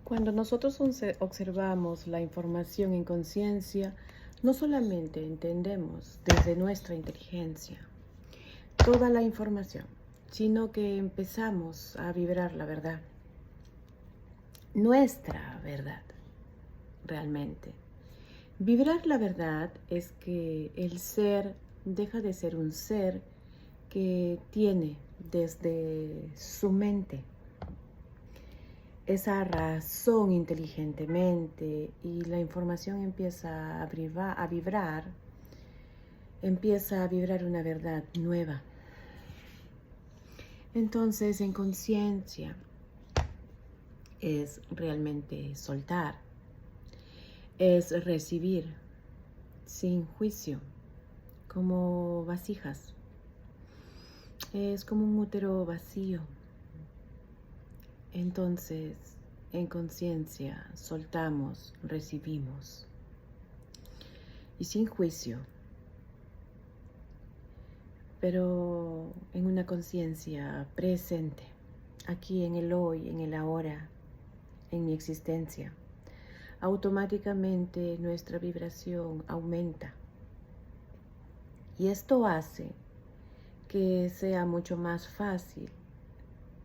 Cuando nosotros observamos la información en conciencia, no solamente entendemos desde nuestra inteligencia toda la información, sino que empezamos a vibrar la verdad, nuestra verdad, realmente. Vibrar la verdad es que el ser deja de ser un ser que tiene desde su mente esa razón inteligentemente y la información empieza empieza a vibrar una verdad nueva. Entonces, en conciencia es realmente soltar, es recibir sin juicio, como vasijas. Es como un útero vacío. Entonces, en conciencia, soltamos, recibimos. Y sin juicio, pero en una conciencia presente, aquí en el hoy, en el ahora, en mi existencia. Automáticamente nuestra vibración aumenta. Y esto hace que sea mucho más fácil.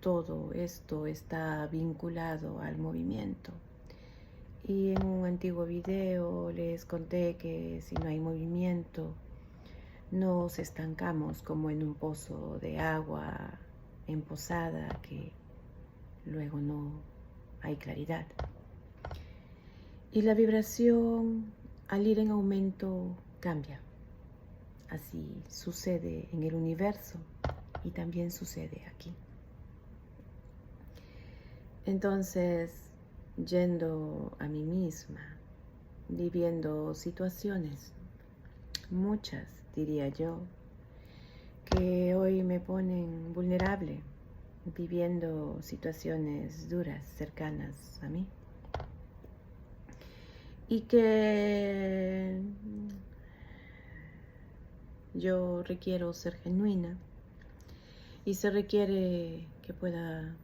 Todo esto está vinculado al movimiento. Y en un antiguo video les conté que si no hay movimiento, nos estancamos como en un pozo de agua empozada que luego no hay claridad. Y la vibración al ir en aumento cambia. Así sucede en el universo y también sucede aquí. Entonces, yendo a mí misma, viviendo situaciones, muchas diría yo, que hoy me ponen vulnerable, viviendo situaciones duras, cercanas a mí. Y que yo requiero ser genuina y se requiere que pueda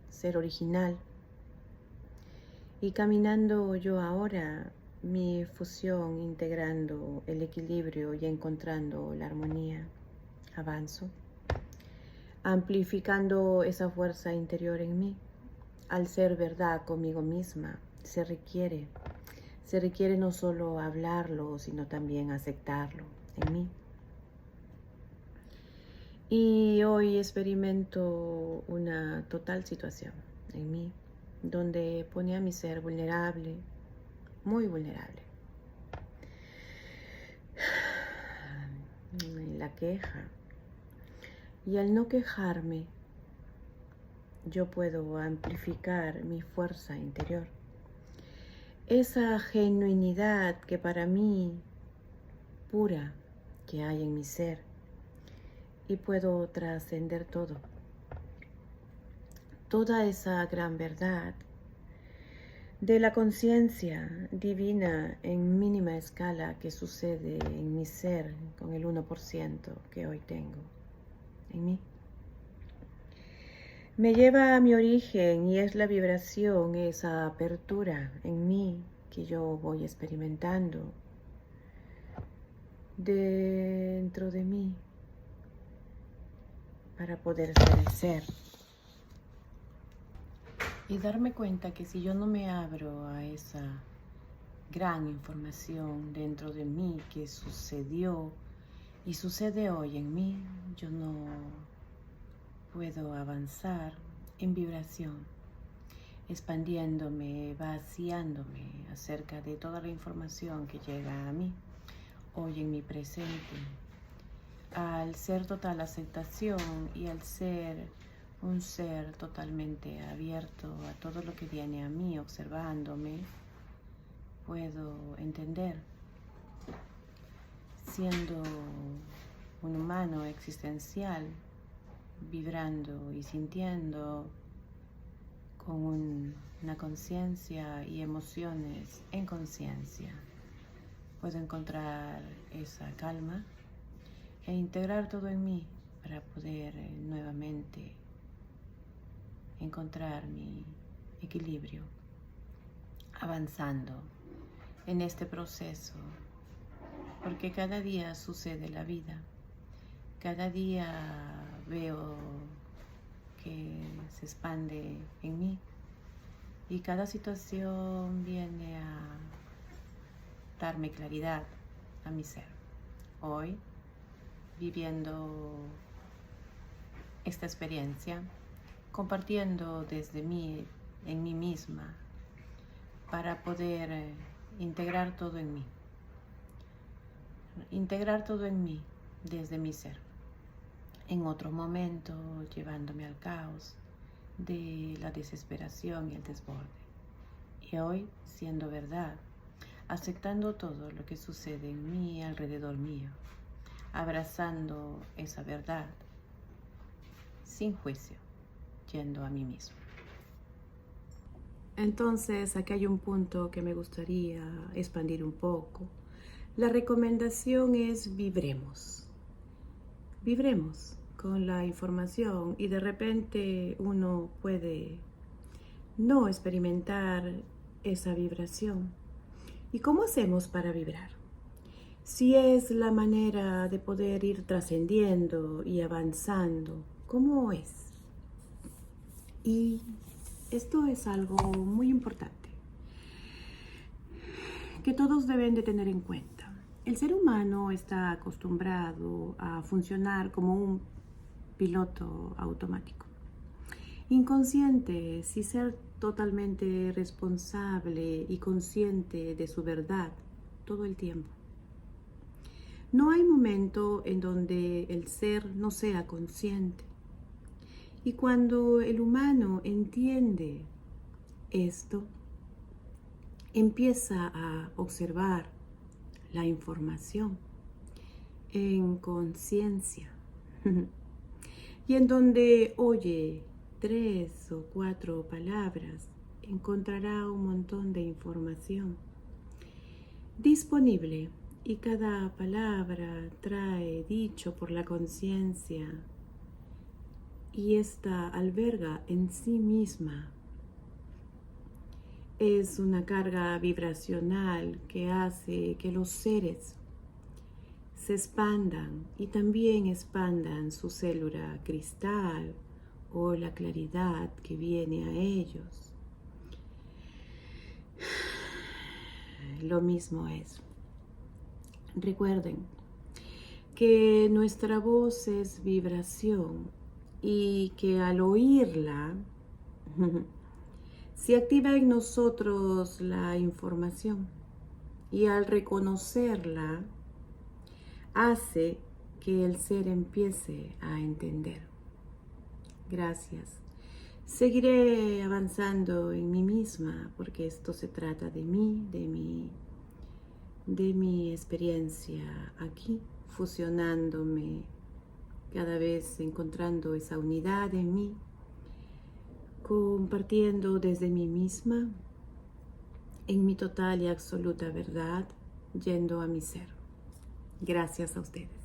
ser original. Y caminando yo ahora mi fusión, integrando el equilibrio y encontrando la armonía, avanzo, amplificando esa fuerza interior en mí. Al ser verdad conmigo misma, se requiere no solo hablarlo, sino también aceptarlo en mí. Y hoy experimento una total situación en mí, donde pone a mi ser vulnerable, muy vulnerable. La queja. Y al no quejarme, yo puedo amplificar mi fuerza interior. Esa genuinidad que para mí, pura, que hay en mi ser. Y puedo trascender todo. Toda esa gran verdad de la conciencia divina en mínima escala que sucede en mi ser con el 1% que hoy tengo en mí. Me lleva a mi origen y es la vibración, esa apertura en mí que yo voy experimentando dentro de mí para poder ser el ser. Y darme cuenta que si yo no me abro a esa gran información dentro de mí que sucedió y sucede hoy en mí, yo no puedo avanzar en vibración, expandiéndome, vaciándome acerca de toda la información que llega a mí hoy en mi presente. Al ser total aceptación y al ser un ser totalmente abierto a todo lo que viene a mí, observándome, puedo entender, siendo un humano existencial, vibrando y sintiendo con una conciencia y emociones en conciencia, puedo encontrar esa calma e integrar todo en mí para poder nuevamente encontrar mi equilibrio. equilibrio, avanzando en este proceso, porque cada día sucede la vida, cada día veo que se expande en mí y cada situación viene a darme claridad a mi ser. Hoy, viviendo esta experiencia, compartiendo desde mí, en mí misma, para poder integrar todo en mí. Integrar todo en mí, desde mi ser. En otro momento, llevándome al caos de la desesperación y el desborde. Y hoy, siendo verdad, aceptando todo lo que sucede en mí, alrededor mío, abrazando esa verdad, sin juicio, yendo a mí mismo. Entonces, aquí hay un punto que me gustaría expandir un poco. La recomendación es vibremos. Vibremos con la información y de repente uno puede no experimentar esa vibración. ¿Y cómo hacemos para vibrar? Si es la manera de poder ir trascendiendo y avanzando, ¿cómo es? Y esto es algo muy importante que todos deben de tener en cuenta. El ser humano está acostumbrado a funcionar como un piloto automático, inconsciente, sin ser totalmente responsable y consciente de su verdad todo el tiempo. No hay momento en donde el ser no sea consciente. Y cuando el humano entiende esto, empieza a observar la información en conciencia. Y en donde oye 3 o 4 palabras, encontrará un montón de información disponible. Y cada palabra trae dicho por la conciencia y esta alberga en sí misma. Es una carga vibracional que hace que los seres se expandan y también expandan su célula cristal o la claridad que viene a ellos. Lo mismo es. Recuerden que nuestra voz es vibración y que al oírla se activa en nosotros la información y al reconocerla hace que el ser empiece a entender. Gracias. Seguiré avanzando en mí misma porque esto se trata de mí, de mi experiencia aquí, fusionándome, cada vez encontrando esa unidad en mí, compartiendo desde mí misma, en mi total y absoluta verdad, yendo a mi ser. Gracias a ustedes.